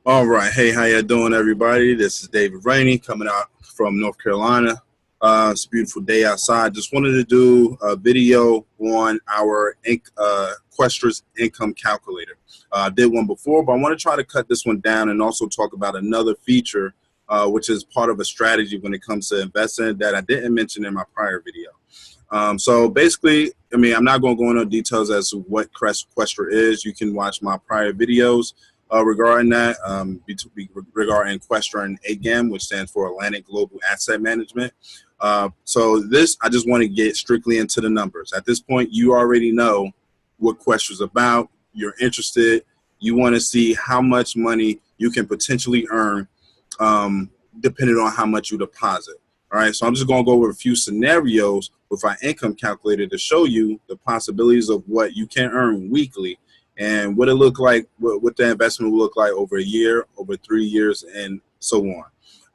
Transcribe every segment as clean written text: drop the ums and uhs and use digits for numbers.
All right. Hey, how you doing, everybody? This is David Rainey coming out from North Carolina. It's a beautiful day outside. Just wanted to do a video on our Questra's income calculator. I did one before, but I want to try to cut this one down and also talk about another feature, which is part of a strategy when it comes to investing that I didn't mention in my prior video. So basically, I mean, I'm not going to go into details as to what Questra is. You can watch my prior videos regarding that, regarding Questra and AGAM, which stands for Atlantic Global Asset Management. So this, I just want to get strictly into the numbers. At this point, you already know what Questra is about. You're interested. You want to see how much money you can potentially earn depending on how much you deposit. All right, so I'm just going to go over a few scenarios with our income calculator to show you the possibilities of what you can earn weekly and what it look like, what the investment will look like over a year, over 3 years, and so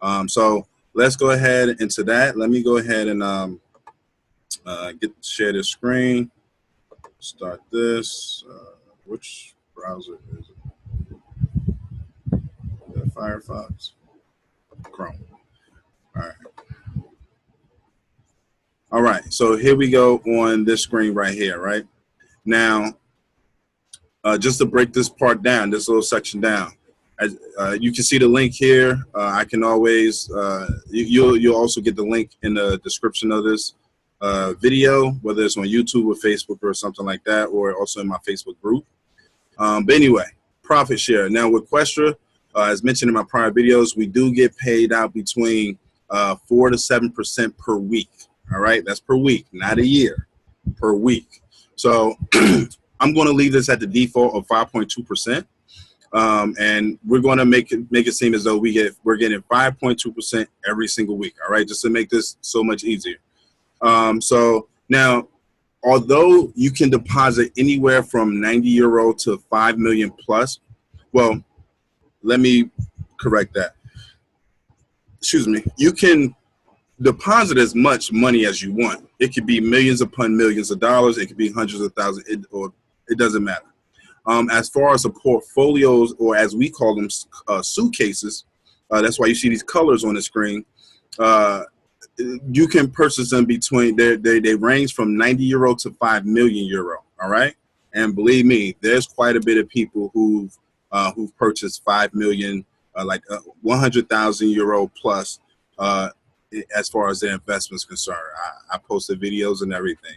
on. So let's go ahead into that. Let me go ahead and share this screen. Start this. Which browser is it? Firefox, Chrome. All right. All right, so here we go on this screen right here, right? Now, just to break this part down, this little section down, as, you can see the link here. I can always, you'll also get the link in the description of this video, whether it's on YouTube or Facebook or something like that, or also in my Facebook group. But anyway, profit share. Now with Questra, as mentioned in my prior videos, we do get paid out between 4 to 7% per week. All right, that's per week, not a year, per week. So I'm going to leave this at the default of 5.2%, and we're going to make it seem as though we're getting 5.2% every single week. All right, just to make this so much easier. So now, although you can deposit anywhere from 90 euro to 5 million plus, well, let me correct that. Excuse me. You can deposit as much money as you want. It could be millions upon millions of dollars. It could be hundreds of thousands, it doesn't matter. As far as the portfolios, or as we call them, suitcases, that's why you see these colors on the screen. You can purchase them between, they range from 90 euro to 5 million euro. All right. And believe me, there's quite a bit of people who've purchased 5 million, like 100,000 euro plus, as far as their investments concerned. I posted videos and everything.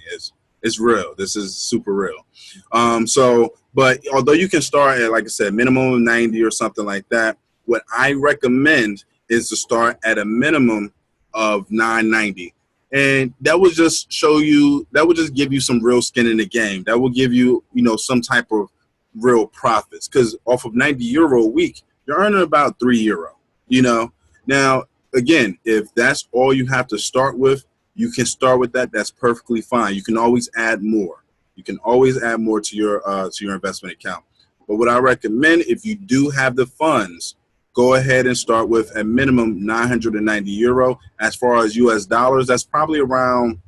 It's real. This is super real. But although you can start at, like I said, minimum of 90 or something like that, what I recommend is to start at a minimum of 990. And that will just show you, that will just give you some real skin in the game. That will give you, some type of real profits. Because off of 90 euro a week, you're earning about 3 euro, Now, again, if that's all you have to start with, you can start with that. That's perfectly fine. You can always add more. You can always add more to your investment account. But what I recommend, if you do have the funds, go ahead and start with a minimum 990 euro. As far as US dollars, that's probably around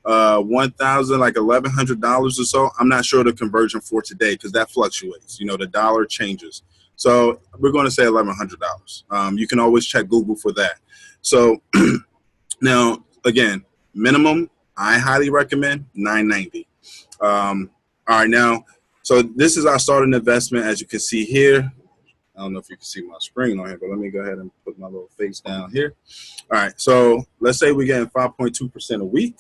1,000, like $1,100 or so. I'm not sure the conversion for today because that fluctuates. The dollar changes. So we're going to say $1,100. You can always check Google for that. So now, again, minimum, I highly recommend 990. All right, now, so this is our starting investment, as you can see here. I don't know if you can see my screen on here, but let me go ahead and put my little face down here. All right, so let's say we're getting 5.2% a week.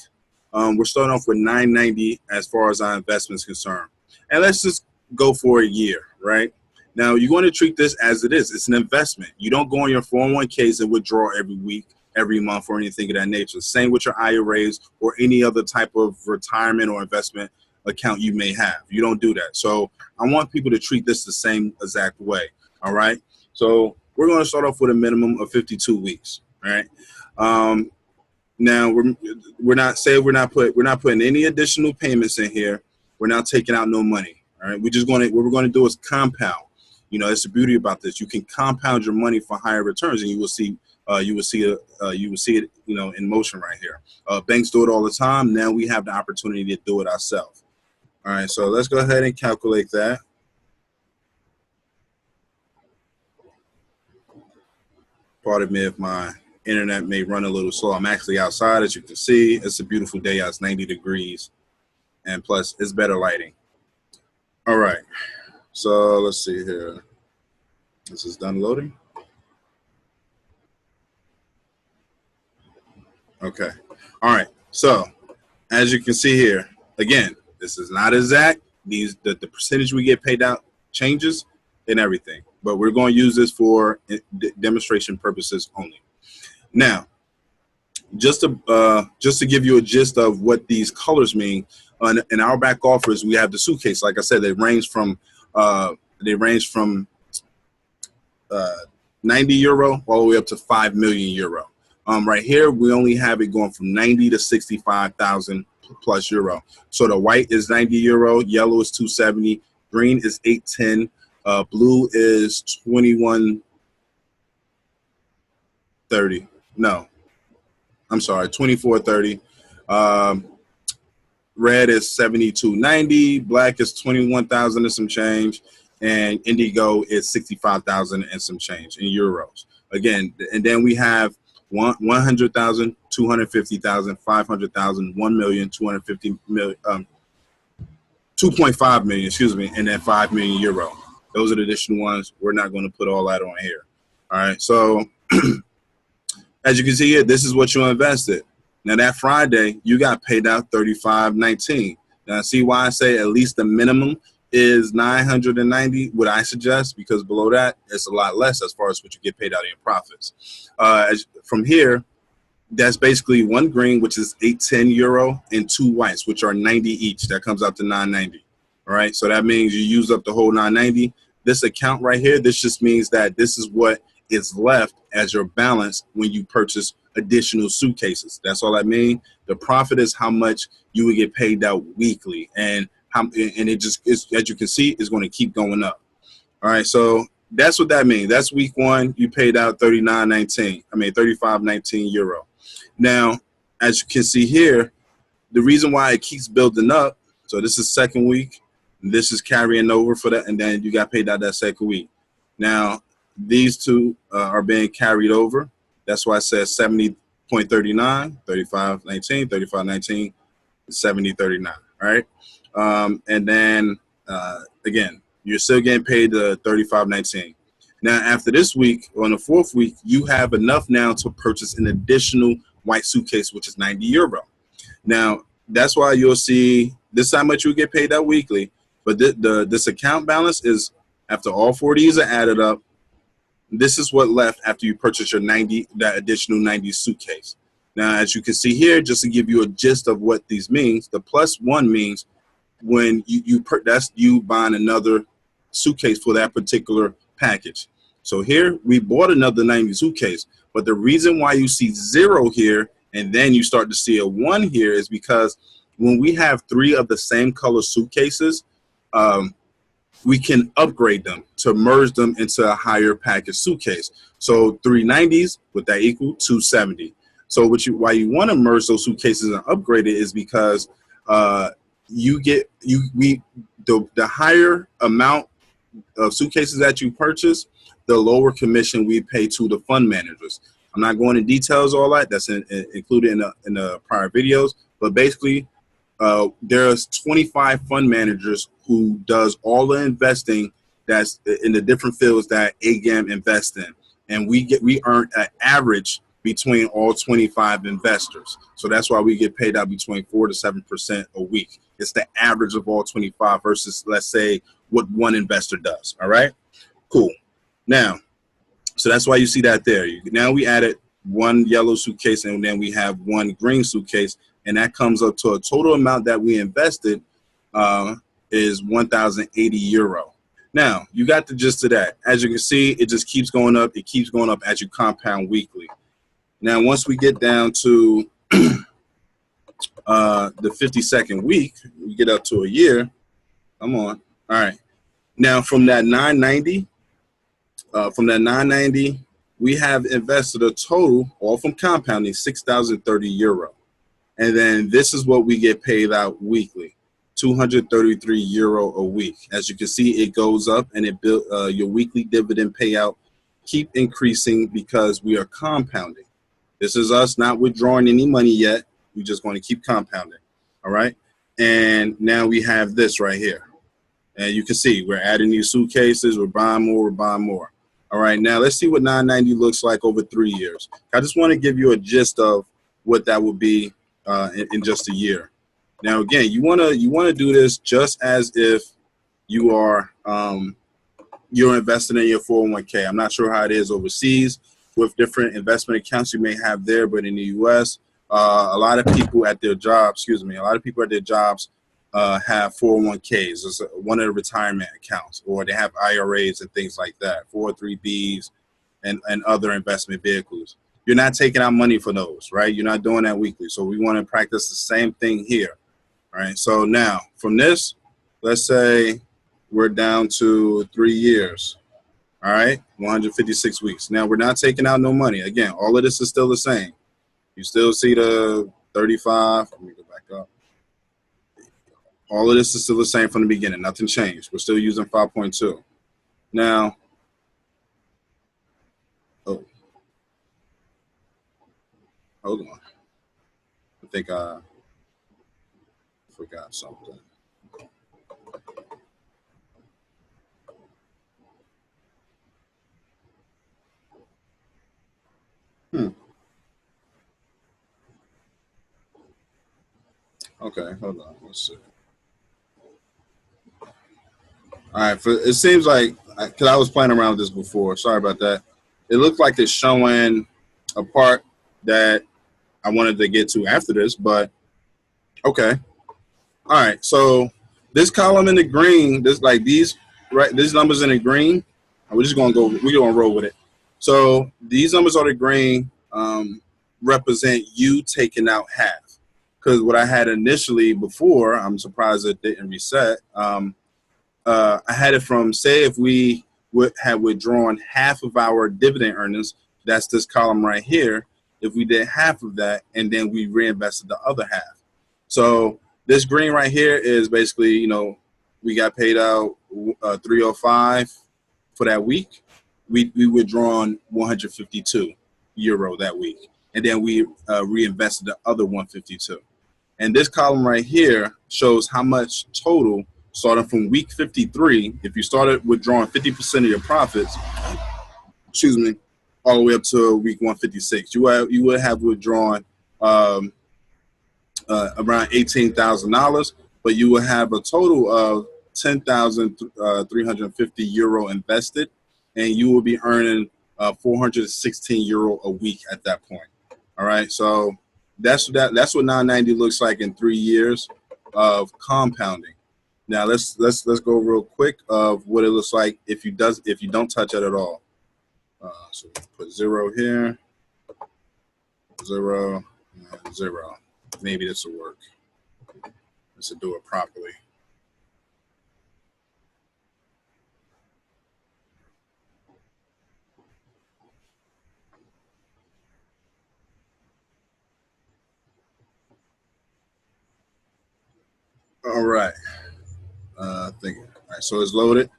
We're starting off with 990 as far as our investment is concerned. And let's just go for a year, right? Now, you're going to treat this as it is. It's an investment. You don't go on your 401ks and withdraw every week, every month, or anything of that nature. Same with your IRAs or any other type of retirement or investment account you may have. You don't do that. So I want people to treat this the same exact way. All right. So we're going to start off with a minimum of 52 weeks. All right. Now we're not putting any additional payments in here. We're not taking out no money. All right. What we're going to do is compound. It's the beauty about this. You can compound your money for higher returns, and you will see it, in motion right here. Banks do it all the time. Now we have the opportunity to do it ourselves. All right, so let's go ahead and calculate that. Pardon me if my internet may run a little slow. I'm actually outside, as you can see. It's a beautiful day out. It's 90 degrees, and plus it's better lighting. All right, so let's see here. This is done loading. Okay. All right. So as you can see here, again, this is not exact. The percentage we get paid out changes and everything, but we're going to use this for demonstration purposes only. Now, just to give you a gist of what these colors mean, in our back offers, we have the suitcase. Like I said, they range from 90 euro all the way up to 5 million euro. Right here, we only have it going from 90 to 65,000 plus euro. So the white is 90 euro, yellow is 270, green is 810, blue is 2130. No, I'm sorry, 2430. Red is 7290, black is 21,000 and some change, and indigo is 65,000 and some change in euros. Again, and then we have 100,000, 250,000, 500,000, 1 million, 250 million, 2.5 million, excuse me, and then 5 million euro. Those are the additional ones. We're not going to put all that on here. All right. So as you can see here, this is what you invested. Now that Friday, you got paid out $35.19. Now see why I say at least the minimum is 990, what I suggest, because below that, it's a lot less as far as what you get paid out in your profits. From here, that's basically one green, which is 810 euro, and two whites, which are 90 each. That comes out to 990. All right, so that means you use up the whole 990. This account right here, this just means that this is what is left as your balance when you purchase additional suitcases. That's all that means. The profit is how much you would get paid out weekly, and it just is, as you can see, is going to keep going up. All right, so that's what that means. That's week one. You paid out 35.19 euro. Now, as you can see here, the reason why it keeps building up. So this is second week. This is carrying over for that, and then you got paid out that second week. Now, these two are being carried over. That's why I said 70.39, 35.19, 35.19, 70.39. All right. And then again, you're still getting paid the 35.19. Now, after this week, on the fourth week, you have enough now to purchase an additional white suitcase, which is 90 euro. Now, that's why you'll see this is how much you get paid out weekly. But this account balance is, after all 4 of these are added up, this is what left after you purchase your that additional 90 suitcase. Now, as you can see here, just to give you a gist of what these means, the +1 means when that's you buying another suitcase for that particular package. So here we bought another 90 suitcase, but the reason why you see 0 here and then you start to see a 1 here is because when we have 3 of the same color suitcases, we can upgrade them to merge them into a higher package suitcase. So 3 90s, would that equal 270? So why you want to merge those suitcases and upgrade it is because the higher amount of suitcases that you purchase, the lower commission we pay to the fund managers. I'm not going into details all that. That's included in the prior videos. But basically, there's 25 fund managers who does all the investing that's in the different fields that AGAM invests in, and we earn an average between all 25 investors. So that's why we get paid out between 4 to 7% a week. It's the average of all 25 versus, let's say, what one investor does. All right, cool. Now, so that's why you see that there. Now we added 1 yellow suitcase, and then we have 1 green suitcase, and that comes up to a total amount that we invested is 1,080 euro. Now, you got the gist of that. As you can see, it just keeps going up. It keeps going up as you compound weekly. Now, once we get down to the 52nd week, we get up to a year. Come on. All right. Now, from that 990, we have invested a total, all from compounding, 6,030 euro. And then this is what we get paid out weekly, 233 euro a week. As you can see, it goes up, and it built your weekly dividend payout keep increasing because we are compounding. This is us not withdrawing any money yet. We're just going to keep compounding. All right. And now we have this right here. And you can see we're adding these suitcases. We're buying more. We're buying more. All right. Now let's see what 990 looks like over 3 years. I just want to give you a gist of what that would be in just a year. Now, again, you want to do this just as if you are you're investing in your 401k. I'm not sure how it is overseas with different investment accounts you may have there, but in the U.S., a lot of people at their jobs, have 401ks. It's one of the retirement accounts, or they have IRAs and things like that, 403bs and other investment vehicles. You're not taking out money for those, right? You're not doing that weekly. So we want to practice the same thing here. All right. So now from this, let's say we're down to 3 years. All right. 156 weeks. Now we're not taking out no money. Again, all of this is still the same. You still see the 35. Let me go back up. All of this is still the same from the beginning. Nothing changed. We're still using 5.2. Now, oh, hold on. I think I forgot something. Okay, hold on. Let's see. All right, it seems like, because I was playing around with this before. Sorry about that. It looked like it's showing a part that I wanted to get to after this, but okay. All right, so this column in the green, these numbers in the green, we're gonna roll with it. So these numbers on the green represent you taking out half. Because what I had initially before, I'm surprised it didn't reset. I had it from, say, if we had withdrawn half of our dividend earnings, that's this column right here. If we did half of that, and then we reinvested the other half. So this green right here is basically, we got paid out 305 for that week. We withdrawn 152 euro that week, and then we reinvested the other 152. And this column right here shows how much total, starting from week 53, if you started withdrawing 50% of your profits, all the way up to week 156, you would have withdrawn around $18,000, but you will have a total of 10,350 euro invested, and you will be earning 416 euro a week at that point. All right, so that's what 990 looks like in 3 years of compounding. Now let's go real quick of what it looks like if you don't touch it at all. So put 0 here, 0, and 0. Maybe this will work. Let's do it properly. All right. All right, so it's loaded.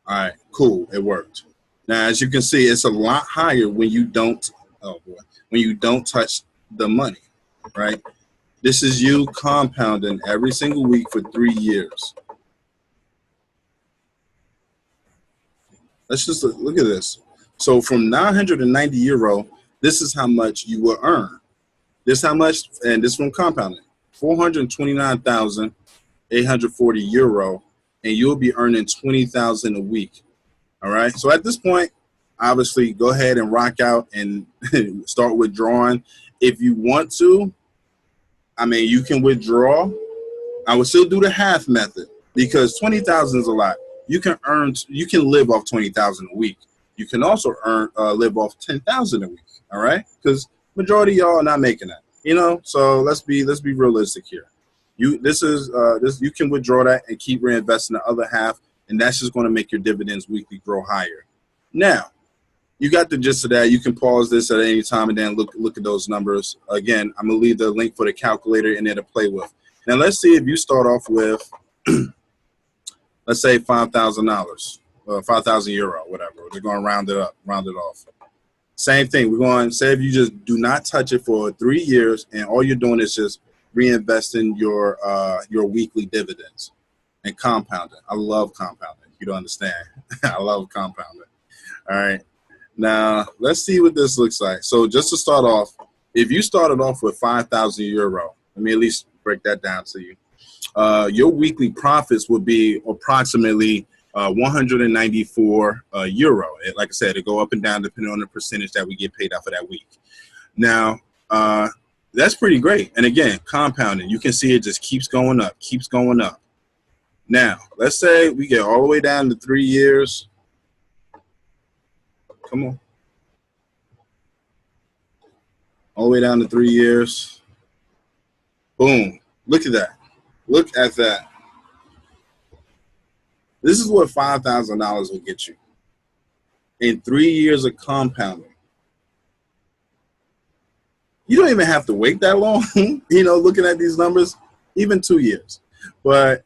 All right, cool. It worked. Now, as you can see, it's a lot higher when you don't. Oh boy, when you don't touch the money, right? This is you compounding every single week for 3 years. Let's just look at this. So from 990 euro, this is how much you will earn. This how much, and this from compounding, 429,840 euro, and you'll be earning 20,000 a week. All right. So at this point, obviously, go ahead and rock out and start withdrawing. If you want to, you can withdraw. I would still do the half method because 20,000 is a lot. You can live off 20,000 a week. You can also live off 10,000 a week. All right, because majority of y'all are not making that. So let's be realistic here. You can withdraw that and keep reinvesting the other half, and that's just going to make your dividends weekly grow higher. Now, you got the gist of that. You can pause this at any time and then look at those numbers. Again, I'm going to leave the link for the calculator in there to play with. Now, let's see if you start off with, let's say $5,000. 5,000 euro, whatever. They're going to round it up, round it off. Same thing. We're going to say if you just do not touch it for 3 years, and all you're doing is just reinvesting your weekly dividends and compounding. I love compounding. You don't understand. I love compounding. All right. Now let's see what this looks like. So just to start off, if you started off with 5,000 euro, let me at least break that down to you. Your weekly profits would be approximately 194 euro. Like I said, it go up and down depending on the percentage that we get paid out for that week. Now, that's pretty great. And again, compounding, you can see it just keeps going up, keeps going up. Now, let's say we get all the way down to 3 years. Come on. All the way down to 3 years. Boom. Look at that. Look at that. This is what $5,000 will get you in 3 years of compounding. You don't even have to wait that long, you know, looking at these numbers, even 2 years. But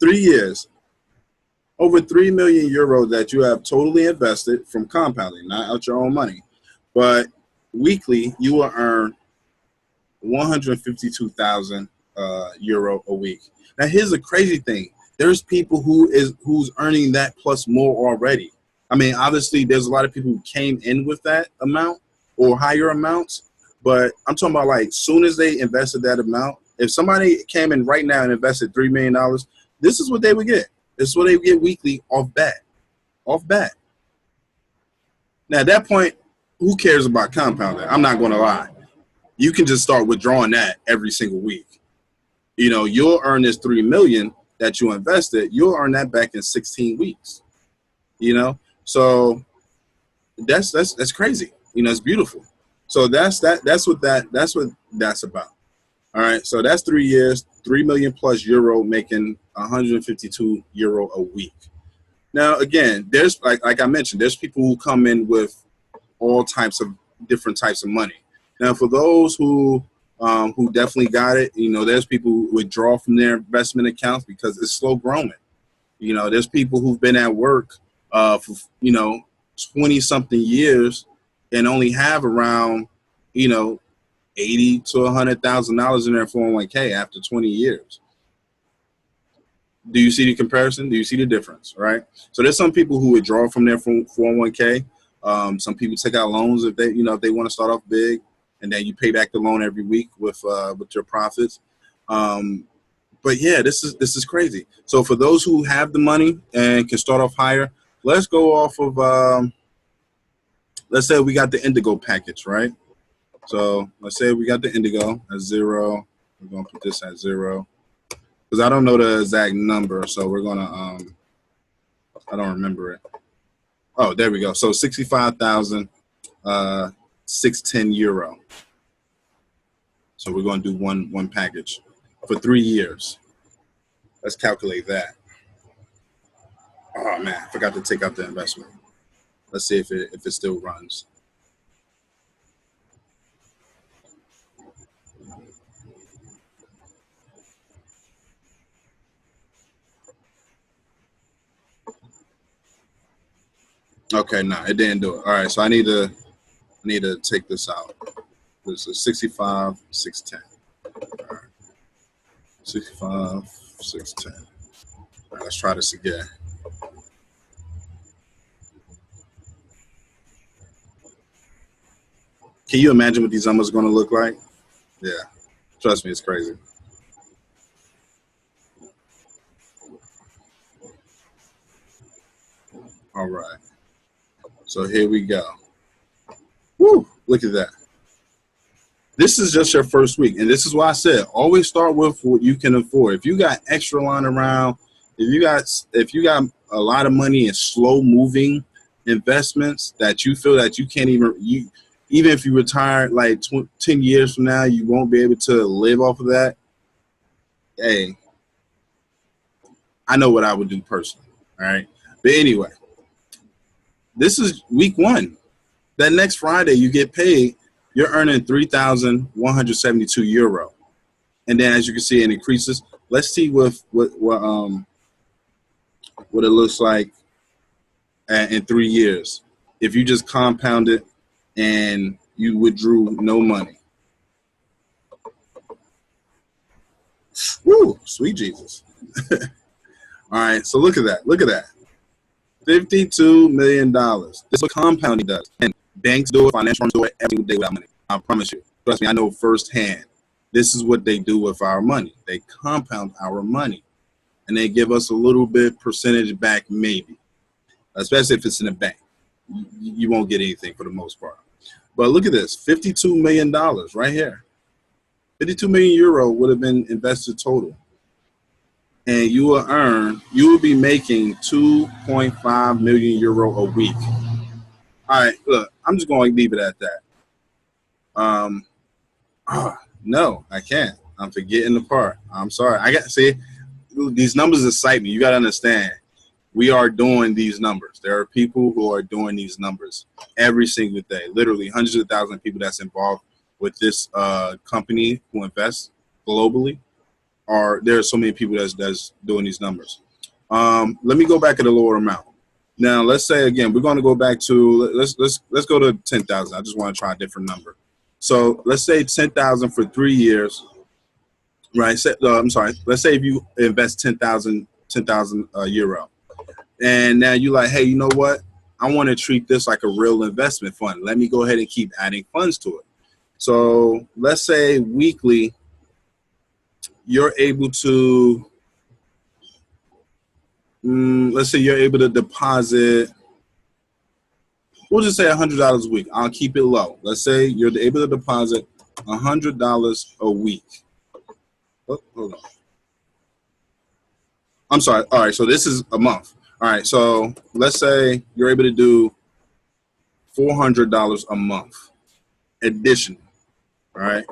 3 years, over 3 million euros that you have totally invested from compounding, not out your own money. But weekly, you will earn 152,000 euro a week. Now, here's the crazy thing. There's people who's earning that plus more already. I mean, obviously, there's a lot of people who came in with that amount or higher amounts, but I'm talking about like soon as they invested that amount, if somebody came in right now and invested $3 million, this is what they would get. This is what they would get weekly off bat. Off bat. Now, at that point, who cares about compounding? I'm not going to lie. You can just start withdrawing that every single week. You know, you'll earn this $3 million that you invested, you'll earn that back in 16 weeks. You know, so that's crazy. You know, it's beautiful. So that's what that's about. All right. So that's 3 years, 3 million plus euro, making 152 euro a week. Now, again, there's like I mentioned, there's people who come in with all types of different types of money. Now, for those who definitely got it, you know, there's people who withdraw from their investment accounts because it's slow growing. You know, there's people who've been at work for, you know, 20-something years and only have around, you know, $80,000 to $100,000 in their 401k after 20 years. Do you see the comparison? Do you see the difference, right? So there's some people who withdraw from their 401k. Some people take out loans if they want to start off big, and then you pay back the loan every week with your profits. But yeah, this is crazy. So for those who have the money and can start off higher, let's go off of let's say we got the Indigo package, right? So let's say we got the Indigo at 0. We're gonna put this at 0 because I don't know the exact number, so we're gonna I don't remember it. Oh, there we go. So 65,610 euro. So we're going to do one package for 3 years. Let's calculate that. Oh man, I forgot to take out the investment. Let's see if it still runs. Okay, no, it didn't do it. All right, so I need to take this out. This is 65,610. All right. 65,610. All right, let's try this again. Can you imagine what these numbers are going to look like? Yeah, trust me, it's crazy. All right, so here we go. Woo, look at that. This is just your first week, and this is why I said always start with what you can afford. If you got extra lying around, if you got a lot of money in slow moving investments that you feel that you can't even if you retire like 10 years from now, you won't be able to live off of that. Hey, I know what I would do personally. All right, but anyway, this is week 1. That next Friday you get paid. You're earning 3,172 euro, and then as you can see, it increases. Let's see what it looks like in 3 years if you just compounded and you withdrew no money. Woo, sweet Jesus. All right, so look at that. Look at that. $52 million. This is what compounding does. And banks do it, financial firms do it every day without money. I promise you. Trust me, I know firsthand. This is what they do with our money. They compound our money. And they give us a little bit percentage back, maybe. Especially if it's in a bank. You won't get anything for the most part. But look at this. $52 million right here. 52 million euro would have been invested total. And you will be making 2.5 million euro a week. All right, look, I'm just going to leave it at that. No, I can't. I'm forgetting the part. I'm sorry. See, these numbers excite me. You got to understand. We are doing these numbers. There are people who are doing these numbers every single day. Literally hundreds of thousands of people that's involved with this company who invests globally. There are so many people that's doing these numbers. Let me go back at the lower amount. Now, let's say again, we're going to go back to let's go to 10,000. I just want to try a different number. So let's say 10,000 for 3 years, right? I'm sorry. Let's say if you invest 10,000 euro, and now you're like, hey, you know what? I want to treat this like a real investment fund. Let me go ahead and keep adding funds to it. So let's say weekly, you're able to, let's say you're able to deposit, we'll just say $100 a week. I'll keep it low. Let's say you're able to deposit $100 a week. Oh, hold on. I'm sorry. All right, so this is a month. All right, so let's say you're able to do $400 a month additional. All right.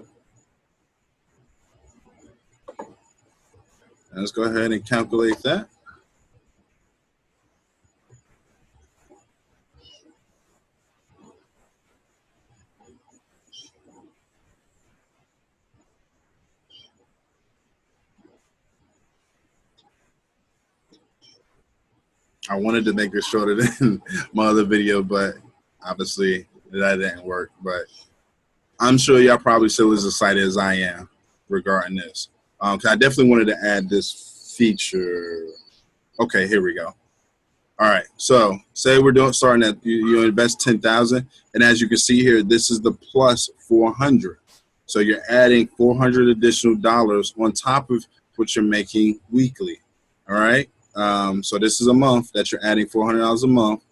Let's go ahead and calculate that. I wanted to make this shorter than my other video, but obviously that didn't work. But I'm sure y'all probably still as excited as I am regarding this. 'Cause I definitely wanted to add this feature. Okay, here we go. All right, so say we're starting at you invest 10,000, and as you can see here, this is the plus 400. So you're adding 400 additional dollars on top of what you're making weekly. All right. So this is a month that you're adding $400 a month,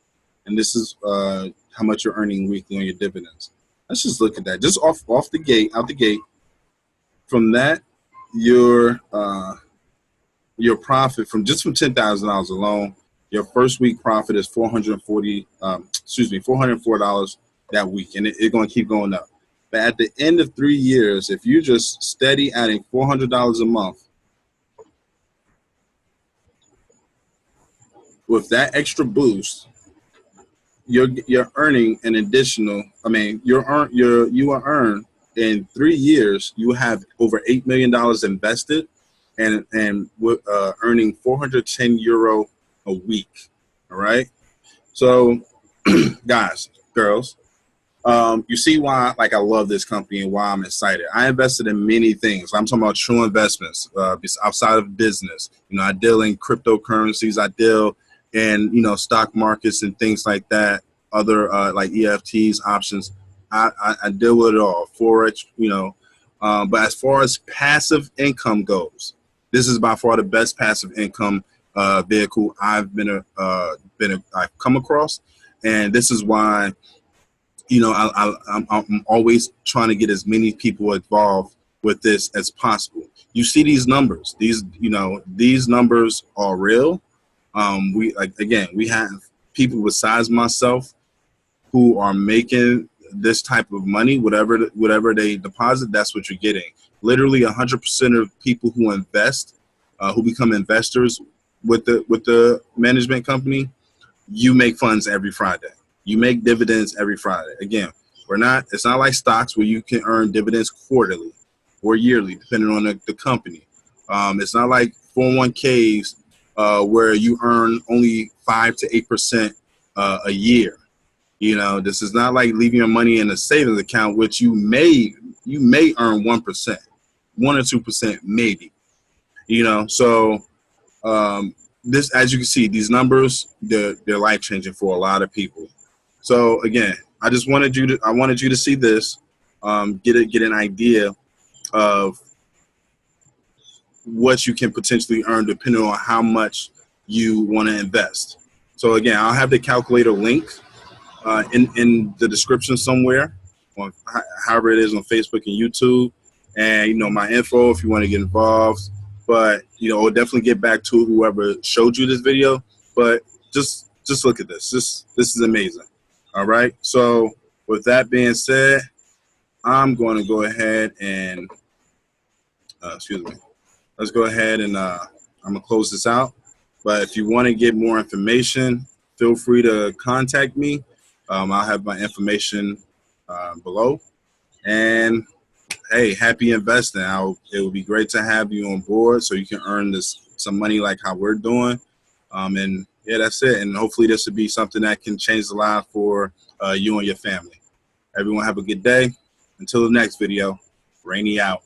and this is how much you're earning weekly on your dividends. Let's just look at that. Just out the gate. From that, your profit from $10,000 alone, your first week profit is $404 that week, and it's going to keep going up. But at the end of 3 years, if you just steady adding $400 a month, with that extra boost, you're earning an additional. I mean, you will earn in 3 years. You have over $8 million invested, and earning 410 euro a week. All right. So, guys, girls, you see why I love this company and why I'm excited. I invested in many things. I'm talking about true investments outside of business. I deal in cryptocurrencies. I deal in stock markets and things like that. Other like EFTs, options. I deal with it all. Forex. But as far as passive income goes, this is by far the best passive income vehicle I've I've come across, and this is why I'm always trying to get as many people involved with this as possible. You see these numbers; these numbers are real. We have people besides myself who are making this type of money. Whatever they deposit, that's what you're getting. Literally 100% of people who invest, who become investors with the management company, you make funds every Friday. You make dividends every Friday. Again, it's not like stocks where you can earn dividends quarterly or yearly, depending on the company. It's not like 401ks where you earn only 5 to 8% a year. You know, this is not like leaving your money in a savings account, which you may earn 1%, 1 or 2% maybe. You know, so this, as you can see, these numbers, they're life changing for a lot of people. So again, I wanted you to see this, get an idea of what you can potentially earn depending on how much you want to invest. So again, I'll have the calculator link in the description somewhere, on however it is on Facebook and YouTube, and you know my info if you want to get involved. But you know, I'll definitely get back to whoever showed you this video. But just look at this. This is amazing. All right. So with that being said, I'm going to go ahead and excuse me. Let's go ahead and I'm gonna close this out. But if you want to get more information, feel free to contact me. I'll have my information below. And hey, happy investing. It would be great to have you on board so you can earn some money like how we're doing. And yeah, that's it. And hopefully this will be something that can change the life for you and your family. Everyone have a good day. Until the next video, Rainy out.